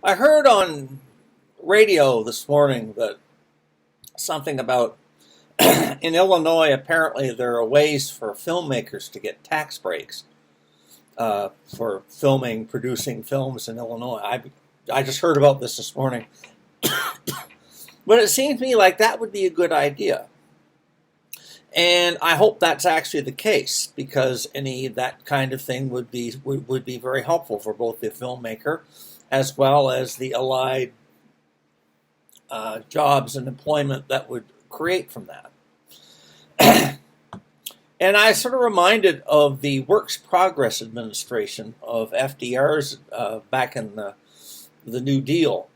I heard on radio this morning that something about in Illinois, apparently there are ways for filmmakers to get tax breaks for filming, producing films in Illinois. I just heard about this morning. But it seems to me like that would be a good idea. And I hope that's actually the case, because any that kind of thing would be very helpful for both the filmmaker as well as the allied jobs and employment that would create from that. And I sort of reminded of the Works Progress Administration of FDR's back in the New Deal,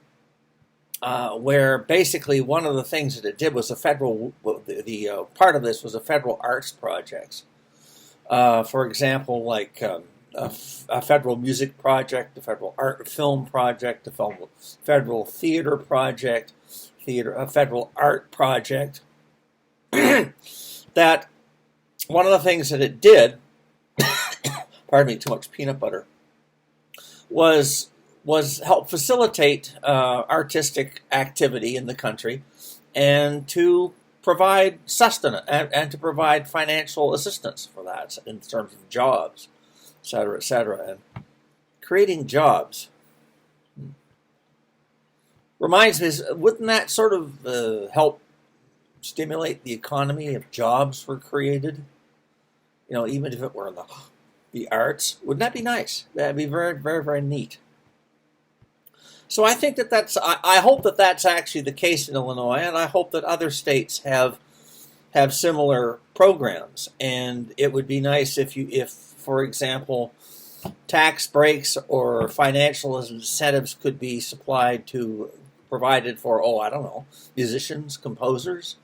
where basically one of the things that it did was the part of this was a federal arts projects. For example, like a federal music project, a federal art film project, a federal theater project, a federal art project. That one of the things that it did, pardon me, too much peanut butter, was help facilitate artistic activity in the country, and to provide sustenance and to provide financial assistance for that in terms of jobs, et cetera, et cetera. And creating jobs reminds me, wouldn't that sort of help stimulate the economy if jobs were created? You know, even if it were in the arts, wouldn't that be nice? That'd be very, very, very neat. So I think I hope that that's actually the case in Illinois, and I hope that other states have similar programs. And it would be nice if, for example, tax breaks or financial incentives could be provided for, I don't know, musicians, composers,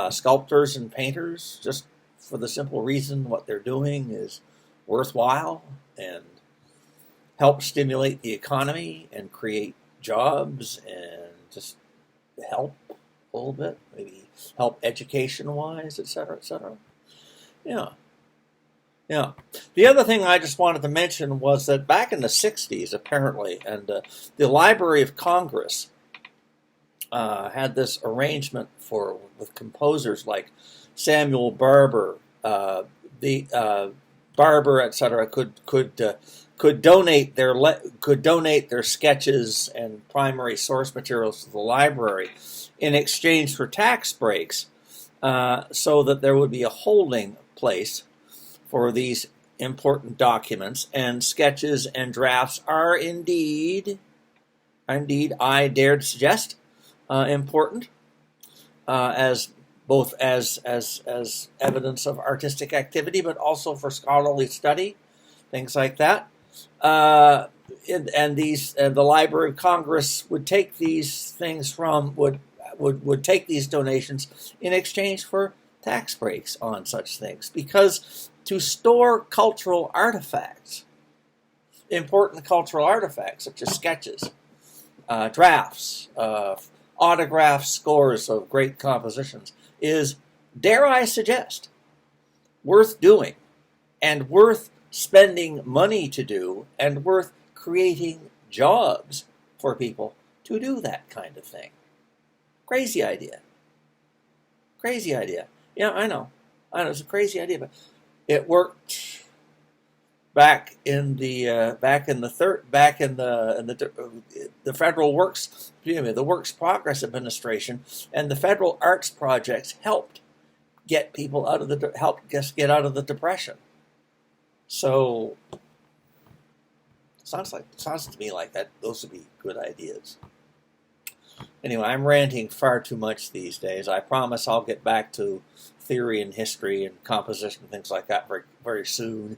sculptors, and painters, just for the simple reason what they're doing is worthwhile and help stimulate the economy and create jobs and just help a little bit, maybe help education-wise, et cetera, et cetera. Yeah. Yeah. The other thing I just wanted to mention was that back in the 60s, apparently, and the Library of Congress had this arrangement with composers like Samuel Barber, Barber, et cetera, could donate their sketches and primary source materials to the library in exchange for tax breaks, so that there would be a holding place for these important documents. And sketches and drafts are indeed, I dare to suggest, important as both as evidence of artistic activity, but also for scholarly study, things like that. The Library of Congress would take these things would take these donations in exchange for tax breaks on such things, because to store cultural artifacts, important cultural artifacts such as sketches, drafts, autograph scores of great compositions is, dare I suggest, worth doing and worth spending money to do and worth creating jobs for people to do that kind of thing. Crazy idea. Crazy idea. Yeah, I know. It's a crazy idea, but it worked back in the Federal Works, the Works Progress Administration, and the federal arts projects helped get people out of the depression. So sounds to me like that. Those would be good ideas. Anyway, I'm ranting far too much these days. I promise I'll get back to theory and history and composition and things like that very, very soon.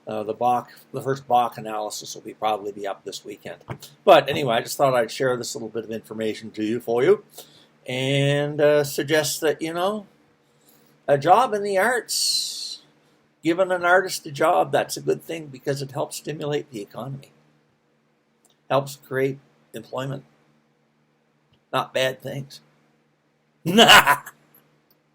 The first Bach analysis will probably be up this weekend. But anyway, I just thought I'd share this little bit of information for you, and suggest that, a job in the arts, giving an artist a job, that's a good thing, because it helps stimulate the economy, helps create employment. Not bad things.